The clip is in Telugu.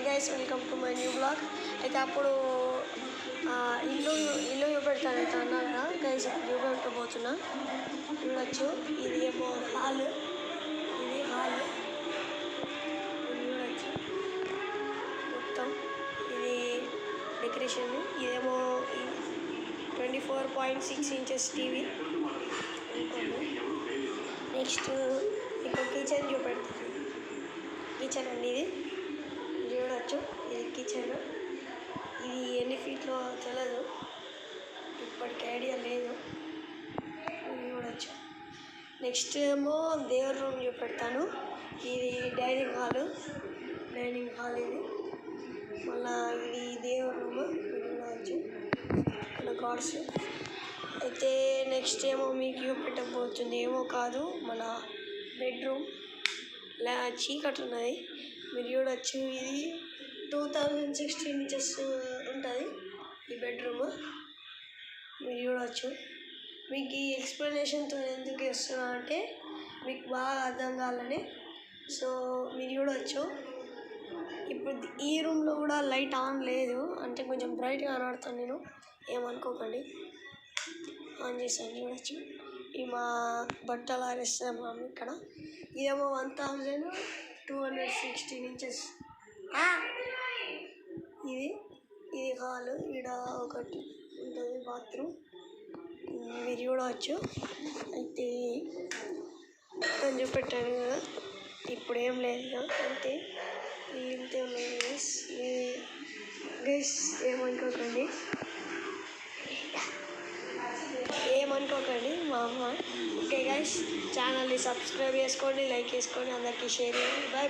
Hi guys, welcome to my new blog. అయితే అప్పుడు ఇల్లు చూపెడతానైతే అన్నా కదా గైస్, చూపెట్టబోతున్నా. చూడొచ్చు, ఇది ఏమో హాల్, ఇది హాల్ చూడొచ్చు మొత్తం. ఇది డెకరేషన్, ఇదేమో 24.6 inches టీవీ అనుకోండి. నెక్స్ట్ ఇక్కడ కిచెన్ చూపెడతాను. కిచెన్ అండి, ఇది చూడవచ్చు. ఇది కిచెన్, ఇది ఎన్ని ఫీట్లో తెలియదు, ఇప్పటికి ఐడియా లేదు. ఇది చూడవచ్చు. నెక్స్ట్ ఏమో దేవుడి రూమ్ చూపెడతాను. ఇది డైనింగ్ హాల్ ఇది. మళ్ళీ ఇది దేవుడి రూమ్, ఇది చూడవచ్చు. ఇక్కడ గాడ్స్. అయితే నెక్స్ట్ ఏమో మీకు చూపెట్టబోతుంది, ఏమో కాదు, మన బెడ్రూమ్. చీకటి ఉన్నది, మీరు చూడవచ్చు. ఇది 2016 inches ఉంటుంది ఈ బెడ్రూమ్, మీరు చూడవచ్చు. మీకు ఈ ఎక్స్ప్లెనేషన్తో ఎందుకు ఇస్తున్నా అంటే మీకు బాగా అర్థం కావాలని. సో మీరు చూడవచ్చు. ఇప్పుడు ఈ రూమ్లో కూడా లైట్ ఆన్ లేదు, అంటే కొంచెం బ్రైట్గా కనబడతాను నేను, ఏమనుకోకండి. ఆన్ చేశాను, చూడవచ్చు. ఈ మా బట్టలు ఆరేస్తాం మనం ఇక్కడ. ఇదేమో 1216 inches. ఇది హాల్. ఇక్కడ ఒకటి ఉంటుంది బాత్రూమ్, మీరు చూడవచ్చు. అయితే మొత్తం చూపెట్టాను కదా, ఇప్పుడు ఏం లేదు కదా, అంతే. ఇంతే ఉన్నాయి గైస్, ఏమనుకోకండి మా అమ్మ. ఓకే గైస్, ఛానల్ని సబ్స్క్రైబ్ చేసుకోండి, లైక్ చేసుకోండి, అందరికీ షేర్ చేయండి. బాయ్.